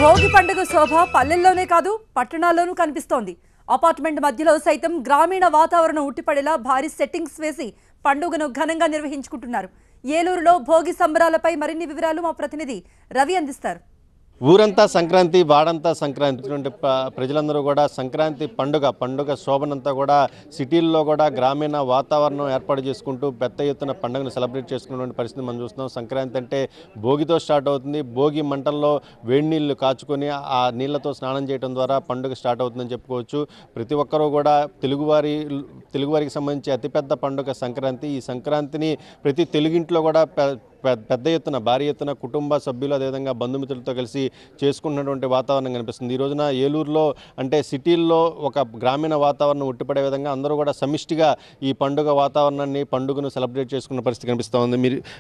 భోగి పండుగ శోభ పల్లెల్లోనే కాదు పట్టణాల్లోనూ కనిపిస్తోంది. అపార్ట్మెంట్ మధ్యలో సైతం గ్రామీణ వాతావరణం ఉట్టిపడేలా భారీ సెట్టింగ్స్ వేసి పండుగను ఘనంగా నిర్వహించుకుంటున్నారు. ఏలూరులో భోగి సంబరాలపై మరిన్ని వివరాలు మా ప్రతినిధి రవి అందిస్తారు. ఊరంతా సంక్రాంతి, వాడంతా సంక్రాంతి. ప్రజలందరూ కూడా సంక్రాంతి పండుగ శోభనంతా కూడా సిటీల్లో కూడా గ్రామీణ వాతావరణం ఏర్పాటు చేసుకుంటూ పెద్ద ఎత్తున పండుగను సెలబ్రేట్ చేసుకున్నటువంటి పరిస్థితి మనం చూస్తున్నాం. సంక్రాంతి అంటే భోగితో స్టార్ట్ అవుతుంది. భోగి మంటల్లో వేడి నీళ్లు కాచుకొని ఆ నీళ్లతో స్నానం చేయడం ద్వారా పండుగ స్టార్ట్ అవుతుందని చెప్పుకోవచ్చు. ప్రతి ఒక్కరూ కూడా తెలుగువారికి సంబంధించి అతిపెద్ద పండుగ సంక్రాంతి. ఈ సంక్రాంతిని ప్రతి తెలుగింట్లో కూడా పెద్ద ఎత్తున భారీ ఎత్తున కుటుంబ సభ్యులు అదేవిధంగా బంధుమిత్రులతో కలిసి చేసుకున్నటువంటి వాతావరణం కనిపిస్తుంది. ఈ రోజున ఏలూరులో అంటే సిటీల్లో ఒక గ్రామీణ వాతావరణం ఉట్టిపడే విధంగా అందరూ కూడా సమిష్టిగా ఈ పండుగను సెలబ్రేట్ చేసుకున్న పరిస్థితి కనిపిస్తూ ఉంది.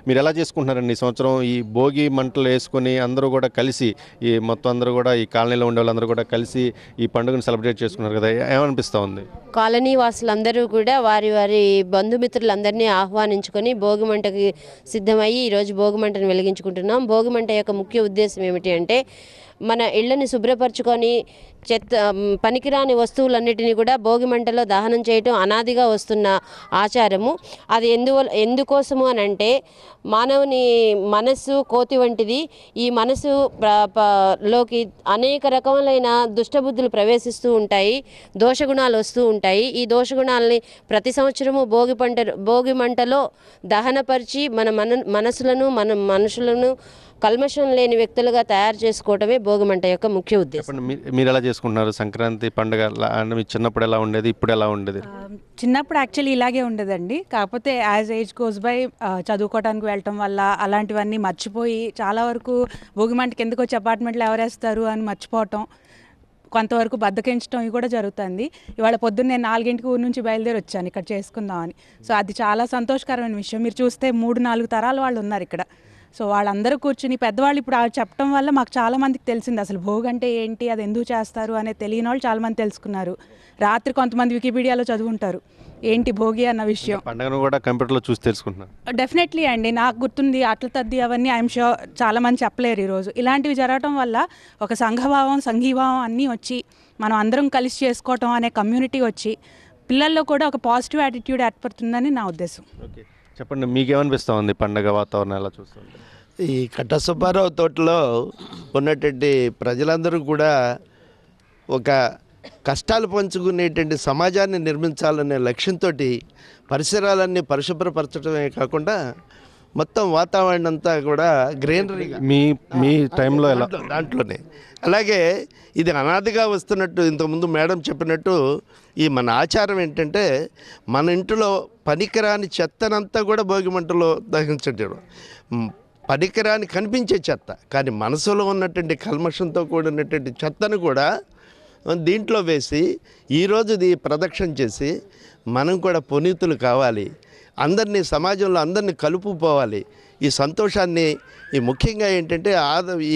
మీరు ఎలా చేసుకుంటున్నారండి ఈ సంవత్సరం? ఈ భోగి మంటలు వేసుకొని అందరూ కూడా కలిసి ఈ మొత్తం అందరూ కూడా ఈ కాలనీలో ఉండే వాళ్ళందరూ కూడా కలిసి ఈ పండుగను సెలబ్రేట్ చేసుకున్నారు కదా, ఏమనిపిస్తూ ఉంది? కాలనీ వాసులందరూ కూడా వారి వారి బంధుమిత్రులందరినీ ఆహ్వానించుకొని భోగి మంటకి సిద్ధమయ్యి ఈరోజు భోగి మంటను వెలిగించుకుంటున్నాం. భోగి మంట యొక్క ముఖ్య ఉద్దేశం ఏమిటి అంటే మన ఇళ్లని శుభ్రపరచుకొని పనికిరాని వస్తువులన్నిటినీ కూడా భోగి మంటలో దహనం చేయటం అనాదిగా వస్తున్న ఆచారము. అది ఎందుకోసము అని అంటే మానవుని మనస్సు కోతి వంటిది. ఈ మనసు లోకి అనేక రకములైన దుష్టబుద్ధులు ప్రవేశిస్తూ ఉంటాయి, దోషగుణాలు వస్తూ ఉంటాయి. ఈ దోషగుణాలని ప్రతి సంవత్సరము భోగి మంటలో దహనపరిచి మన మనసులను మన మనుషులను కల్మషం లేని వ్యక్తులుగా తయారు చేసుకోవడమే భోగి మంట యొక్క ముఖ్య ఉద్దేశం. మీరు ఎలా చేసుకుంటున్నారు సంక్రాంతి పండుగ? మీ చిన్నప్పుడు ఎలా ఉండేది, ఇప్పుడు ఎలా ఉండేది? చిన్నప్పుడు యాక్చువల్లీ ఇలాగే ఉండేదండి. కాకపోతే యాజ్ ఏజ్ గోస్ బై చదువుకోవడానికి వెళ్ళటం వల్ల అలాంటివన్నీ మర్చిపోయి చాలా వరకు భోగి మంటకి ఎందుకు వచ్చి అపార్ట్మెంట్లో ఎవరేస్తారు అని మర్చిపోవటం, కొంతవరకు బద్దకించడం ఇవి కూడా జరుగుతుంది. ఇవాళ పొద్దున్న నేను 4 ఊరి నుంచి బయలుదేరి వచ్చాను ఇక్కడ చేసుకుందామని. సో అది చాలా సంతోషకరమైన విషయం. మీరు చూస్తే 3-4 తరాల వాళ్ళు ఉన్నారు ఇక్కడ. సో వాళ్ళందరూ కూర్చుని పెద్దవాళ్ళు ఇప్పుడు చెప్పడం వల్ల మాకు చాలామందికి తెలిసింది అసలు భోగి అంటే ఏంటి, అది ఎందుకు చేస్తారు అనేది తెలియని వాళ్ళు చాలామంది తెలుసుకున్నారు. రాత్రి కొంతమంది వికీపీడియాలో చదువుకుంటారు ఏంటి భోగి అన్న విషయం. పండుగను కూడా కంప్యూటర్లో చూసి తెలుసుకుంటున్నారు. డెఫినెట్లీ అండి, నాకు గుర్తుంది అట్ల తద్ది అవన్నీ ఐఎమ్ షూర్ చాలామంది చెప్పలేరు ఈరోజు. ఇలాంటివి జరగటం వల్ల ఒక సంఘభావం సంఘీభావం అన్నీ వచ్చి మనం అందరం కలిసి చేసుకోవటం అనే కమ్యూనిటీ వచ్చి పిల్లల్లో కూడా ఒక పాజిటివ్ యాటిట్యూడ్ ఏర్పడుతుందని నా ఉద్దేశం. ఓకే, చెప్పండి, మీకేమనిపిస్తూ ఉంది పండుగ వాతావరణం ఎలా చూస్తుంది? ఈ కట్ట సుబ్బారావు తోటలో ఉన్నటువంటి ప్రజలందరూ కూడా ఒక కష్టాలు పంచుకునేటువంటి సమాజాన్ని నిర్మించాలనే లక్ష్యంతో పరిసరాలన్నీ పరిశుభ్రపరచడమే కాకుండా మొత్తం వాతావరణం అంతా కూడా గ్రీనరీగా మీ టైంలో ఎలా దాంట్లోనే. అలాగే ఇది అనాదిగా వస్తున్నట్టు ఇంతకుముందు మేడం చెప్పినట్టు ఈ మన ఆచారం ఏంటంటే మన ఇంటిలో పనికిరాని చెత్తనంతా కూడా భోగి మంటలో దహించడం. పనికిరాని కనిపించే చెత్త కానీ మనసులో ఉన్నటువంటి కల్మషంతో కూడినటువంటి చెత్తను కూడా దీంట్లో వేసి ఈరోజు ఇది ప్రదక్షిణ చేసి మనం కూడా పునీతులు కావాలి, అందరినీ సమాజంలో అందరినీ కలుపుకోవాలి. ఈ సంతోషాన్ని ఈ ముఖ్యంగా ఏంటంటే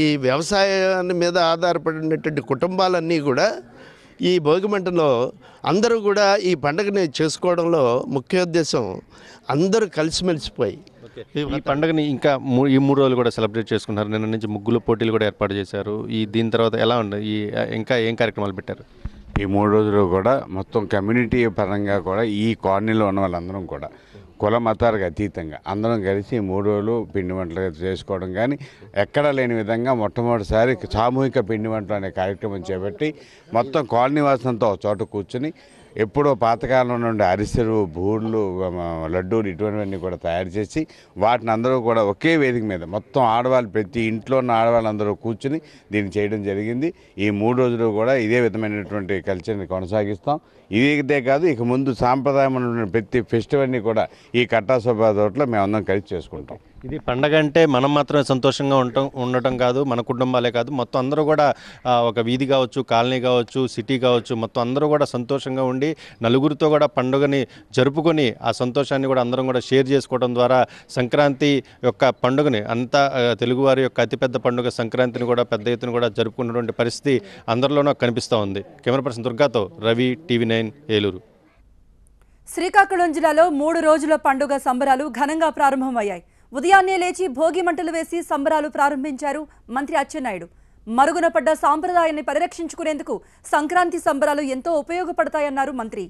ఈ వ్యవసాయాన్ని మీద ఆధారపడినటువంటి కుటుంబాలన్నీ కూడా ఈ భోగిమంటలో అందరూ కూడా ఈ పండుగని చేసుకోవడంలో ముఖ్య ఉద్దేశం అందరూ కలిసిమెలిసిపోయి ఈ పండుగని ఇంకా ఈ 3 రోజులు కూడా సెలబ్రేట్ చేసుకున్నారు. నిన్న నుంచి ముగ్గుల పోటీలు కూడా ఏర్పాటు చేశారు. దీని తర్వాత ఎలా ఉంది, ఇంకా ఏం కార్యక్రమాలు పెట్టారు? ఈ 3 రోజులు కూడా మొత్తం కమ్యూనిటీ పరంగా కూడా ఈ కాలనీలో ఉన్న వాళ్ళందరం కూడా కుల మతాలకు అతీతంగా అందరం కలిసి 3 రోజులు పిండి వంటలు చేసుకోవడం కానీ ఎక్కడా లేని విధంగా మొట్టమొదటిసారి సామూహిక పిండి వంటలు అనే కార్యక్రమం చేపట్టి మొత్తం కాలనీ వాసంతో ఒక చోట కూర్చుని ఎప్పుడో పాతకాలంలో నుండి అరిసెలు, బూర్లు, లడ్డూలు ఇటువంటివన్నీ కూడా తయారు చేసి వాటిని అందరూ కూడా ఒకే వేదిక మీద మొత్తం ఆడవాళ్ళు ప్రతి ఇంట్లో ఉన్న ఆడవాళ్ళందరూ కూర్చుని దీన్ని చేయడం జరిగింది. ఈ 3 రోజులు కూడా ఇదే విధమైనటువంటి కల్చర్ని కొనసాగిస్తాం. ఇదే కాదు, ఇక ముందు సాంప్రదాయమైన ప్రతి ఫెస్టివల్ని కూడా ఈ కట్టా సుబ్బా తోటలో మేమందరం కలిసి చేసుకుంటాం. ఇది పండగ అంటే మనం మాత్రమే సంతోషంగా ఉండటం కాదు, మన కుటుంబాలే కాదు, మొత్తం అందరూ కూడా ఒక వీధి కావచ్చు, కాలనీ కావచ్చు, సిటీ కావచ్చు, మొత్తం అందరూ కూడా సంతోషంగా ఉండి నలుగురితో కూడా పండుగని జరుపుకొని ఆ సంతోషాన్ని కూడా అందరం కూడా షేర్ చేసుకోవడం ద్వారా సంక్రాంతి యొక్క పండుగని అంతా తెలుగువారి యొక్క అతిపెద్ద పండుగ సంక్రాంతిని కూడా పెద్ద ఎత్తున కూడా జరుపుకున్నటువంటి పరిస్థితి అందరిలోనూ కనిపిస్తూ ఉంది. కెమెరా పర్సన్ దుర్గాతో రవి, TV9 ఏలూరు. శ్రీకాకుళం జిల్లాలో 3 రోజుల పండుగ సంబరాలు ఘనంగా ప్రారంభమయ్యాయి. ఉదయాన్నే లేచి భోగి మంటలు వేసి సంబరాలు ప్రారంభించారు మంత్రి అచ్చెన్నాయుడు. మరుగున పడ్డ సాంప్రదాయాన్ని పరిరక్షించుకునేందుకు సంక్రాంతి సంబరాలు ఎంతో ఉపయోగపడతాయన్నారు మంత్రి.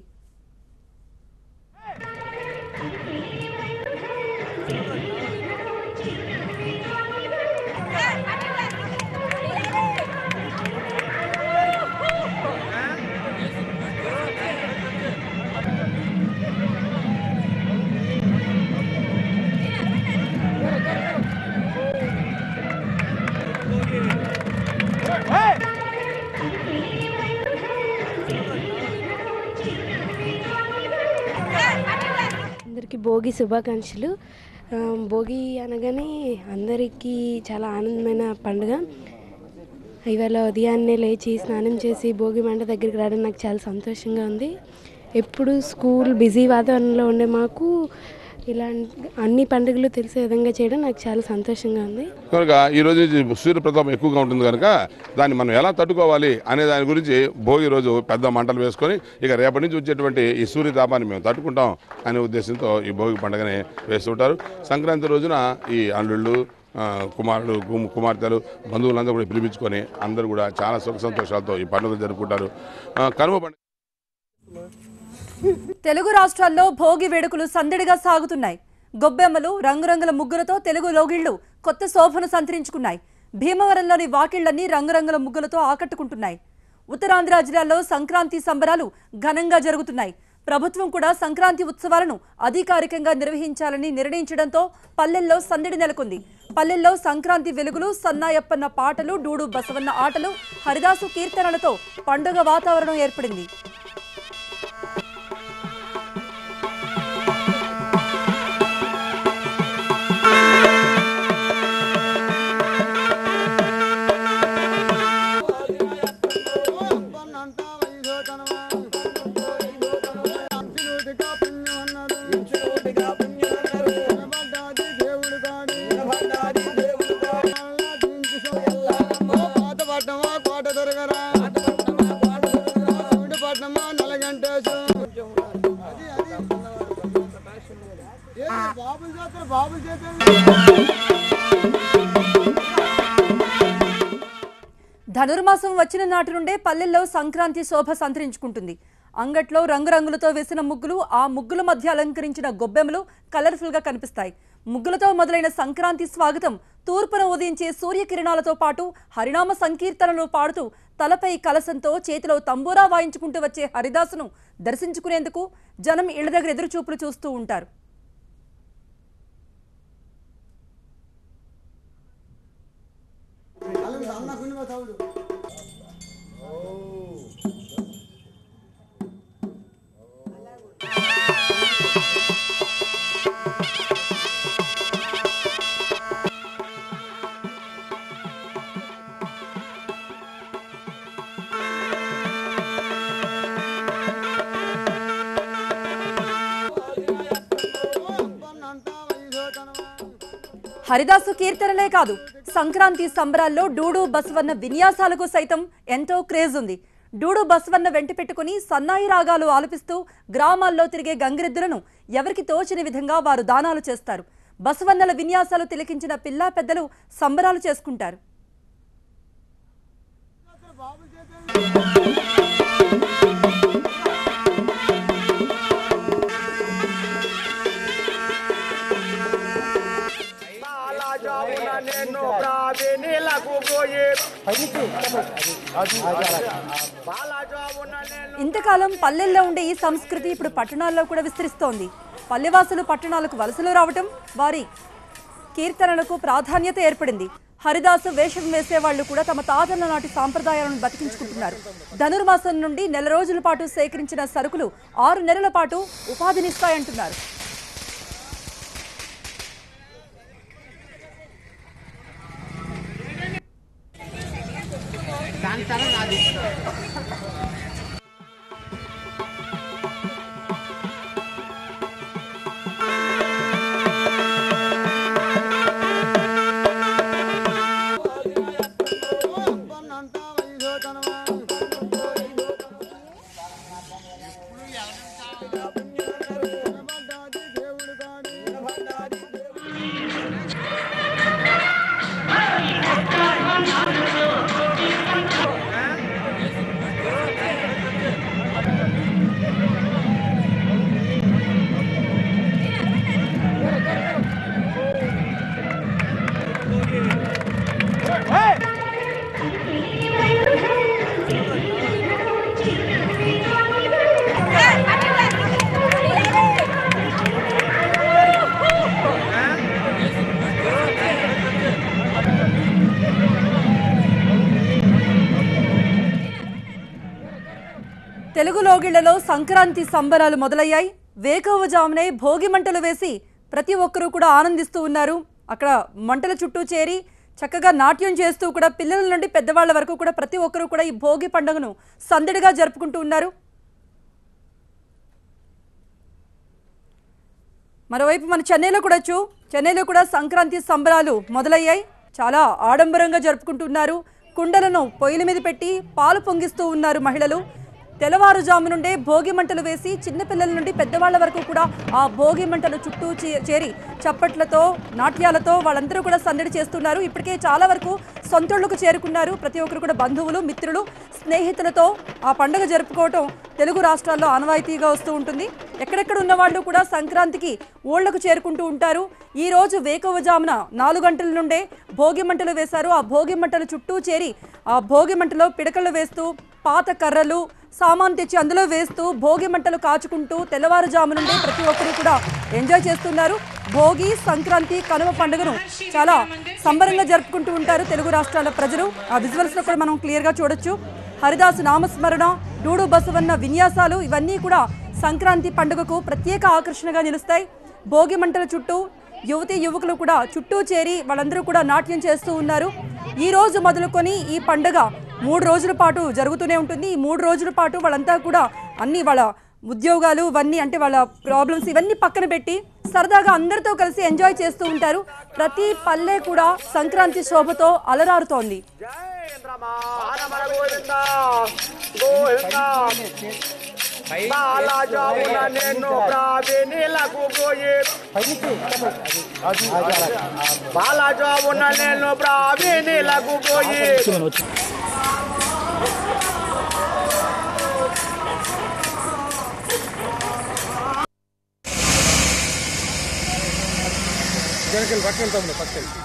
అందరికీ భోగి శుభాకాంక్షలు. భోగి అనగానే అందరికీ చాలా ఆనందమైన పండుగ. ఇవాళ ఉదయాన్నే లేచి స్నానం చేసి భోగి మంట దగ్గరికి రావడం నాకు చాలా సంతోషంగా ఉంది. ఎప్పుడు స్కూల్ బిజీ వాతావరణంలో ఉండే మాకు ఇలాంటి అన్ని పండుగలు తెలిసే విధంగా చేయడం నాకు చాలా సంతోషంగా ఉంది. కనుక ఈరోజు సూర్య ప్రతాపం ఎక్కువగా ఉంటుంది కనుక దాన్ని మనం ఎలా తట్టుకోవాలి అనే దాని గురించి భోగి రోజు పెద్ద మంటలు వేసుకొని ఇక రేపటి నుంచి వచ్చేటువంటి ఈ సూర్యతాపాన్ని మేము తట్టుకుంటాం అనే ఉద్దేశంతో ఈ భోగి పండుగని వేస్తుంటారు. సంక్రాంతి రోజున ఈ అల్లుళ్ళు, కుమారుడు, కుమార్తెలు, బంధువులందరూ కూడా పిలిపించుకొని అందరూ కూడా చాలా సుఖ సంతోషాలతో ఈ పండుగ జరుపుకుంటారు. కనుమ పండుగ తెలుగు రాష్ట్రాల్లో భోగి వేడుకలు సందడిగా సాగుతున్నాయి. గొబ్బెమ్మలు, రంగురంగుల ముగ్గులతో తెలుగు లోగిళ్లు కొత్త శోభను సంతరించుకున్నాయి. భీమవరంలోని వాకిళ్లన్నీ రంగురంగుల ముగ్గులతో ఆకట్టుకుంటున్నాయి. ఉత్తరాంధ్ర జిల్లాల్లో సంక్రాంతి సంబరాలు ఘనంగా జరుగుతున్నాయి. ప్రభుత్వం కూడా సంక్రాంతి ఉత్సవాలను అధికారికంగా నిర్వహించాలని నిర్ణయించడంతో పల్లెల్లో సందడి నెలకొంది. పల్లెల్లో సంక్రాంతి వెలుగులు, సన్నాయప్పన్న పాటలు, డూడు బసవన్న ఆటలు, హరిదాసు కీర్తనలతో పండుగ వాతావరణం ఏర్పడింది. ధనుర్మాసం వచ్చిన నాటి నుండే పల్లెల్లో సంక్రాంతి శోభ సంతరించుకుంటుంది. అంగట్లో రంగురంగులతో వేసిన ముగ్గులు, ఆ ముగ్గుల మధ్య అలంకరించిన గొబ్బెమ్మలు కలర్ఫుల్ గా కనిపిస్తాయి. ముగ్గులతో మొదలైన సంక్రాంతి స్వాగతం తూర్పున ఉదయించే సూర్యకిరణాలతో పాటు హరినామ సంకీర్తనలు పాడుతూ తలపై కలసంతో చేతిలో తంబూరా వాయించుకుంటూ వచ్చే హరిదాసును దర్శించుకునేందుకు జనం ఇళ్ల దగ్గర ఎదురుచూపులు చూస్తూ ఉంటారు. హరిదాసు కీర్తనలే కాదు, సంక్రాంతి సంబరాల్లో డూడు బసవన్న విన్యాసాలకు సైతం ఎంతో క్రేజ్ ఉంది. డూడు బసవన్న వెంట పెట్టుకుని సన్నాయి రాగాలు ఆలపిస్తూ గ్రామాల్లో తిరిగే గంగిరెద్దులను ఎవరికి తోచిన విధంగా వారు దానాలు చేస్తారు. బసవన్నల విన్యాసాలు తిలకించిన పిల్లా పెద్దలు సంబరాలు చేసుకుంటారు. ఇంతకాలం పల్లెల్లో ఉండే ఈ సంస్కృతి ఇప్పుడు పట్టణాల్లో కూడా విస్తరిస్తోంది. పల్లెవాసులు పట్టణాలకు వలసలు రావటం, వారి కీర్తనలకు ప్రాధాన్యత ఏర్పడింది. హరిదాసు వేషం వేసేవాళ్లు కూడా తమ తాతల నాటి సాంప్రదాయాలను బతికించుకుంటున్నారు. ధనుర్మాసం నుండి నెల రోజుల పాటు సేకరించిన సరుకులు 6 నెలల పాటు ఉపాధినిస్తాయంటున్నారు. తెలుగు లోగిళ్లలో సంక్రాంతి సంబరాలు మొదలయ్యాయి. వేకువజామునే భోగి మంటలు వేసి ప్రతి ఒక్కరూ కూడా ఆనందిస్తూ ఉన్నారు. అక్కడ మంటల చుట్టూ చేరి చక్కగా నాట్యం చేస్తూ కూడా పిల్లల నుండి పెద్దవాళ్ల వరకు కూడా ప్రతి ఒక్కరూ కూడా ఈ భోగి పండుగను సందడిగా జరుపుకుంటూ ఉన్నారు. మరోవైపు మన చెన్నైలో కూడా సంక్రాంతి సంబరాలు మొదలయ్యాయి. చాలా ఆడంబరంగా జరుపుకుంటున్నారు. కుండలను పొయ్యిల మీద పెట్టి పాలు పొంగిస్తూ ఉన్నారు మహిళలు. తెల్లవారుజాము నుండే భోగి మంటలు వేసి చిన్నపిల్లల నుండి పెద్దవాళ్ల వరకు కూడా ఆ భోగి మంటలు చుట్టూ చేరి చప్పట్లతో నాట్యాలతో వాళ్ళందరూ కూడా సందడి చేస్తున్నారు. ఇప్పటికే చాలా వరకు సొంతూళ్లకు చేరుకున్నారు. ప్రతి ఒక్కరు కూడా బంధువులు, మిత్రులు, స్నేహితులతో ఆ పండుగ జరుపుకోవటం తెలుగు రాష్ట్రాల్లో ఆనవాయితీగా వస్తూ ఉంటుంది. ఎక్కడెక్కడ ఉన్న వాళ్ళు కూడా సంక్రాంతికి ఊళ్లకు చేరుకుంటూ ఉంటారు. ఈ రోజు వేకువజామున 4 గంటల నుండే భోగి మంటలు వేశారు. ఆ భోగి మంటలు చుట్టూ చేరి ఆ భోగి మంటలో పిడకలు వేస్తూ పాత కర్రలు సామాన్ తెచ్చి అందులో వేస్తూ భోగి మంటలు కాచుకుంటూ తెల్లవారుజాము నుండి ప్రతి ఒక్కరు కూడా ఎంజాయ్ చేస్తున్నారు. భోగి, సంక్రాంతి, కనుమ పండుగను చాలా సంబరంగా జరుపుకుంటూ ఉంటారు తెలుగు రాష్ట్రాల ప్రజలు. ఆ విజువల్స్ లో కూడా మనం క్లియర్ గా చూడొచ్చు. హరిదాసు నామస్మరణ, డూడు బసవన్న విన్యాసాలు ఇవన్నీ కూడా సంక్రాంతి పండుగకు ప్రత్యేక ఆకర్షణగా నిలుస్తాయి. భోగి మంటల చుట్టూ యువతీ యువకులు కూడా చుట్టూ చేరి వాళ్ళందరూ కూడా నాట్యం చేస్తూ ఉన్నారు. ఈ రోజు మొదలుకొని ఈ పండుగ 3 రోజుల పాటు జరుగుతూనే ఉంటుంది. ఈ 3 రోజుల పాటు వాళ్ళంతా కూడా అన్ని వాళ్ళ ఉద్యోగాలు ఇవన్నీ అంటే వాళ్ళ ప్రాబ్లమ్స్ ఇవన్నీ పక్కన పెట్టి సరదాగా అందరితో కలిసి ఎంజాయ్ చేస్తూ ఉంటారు. ప్రతి పల్లె కూడా సంక్రాంతి శోభతో అలరారుతోంది. పట్టుకెళ్తాము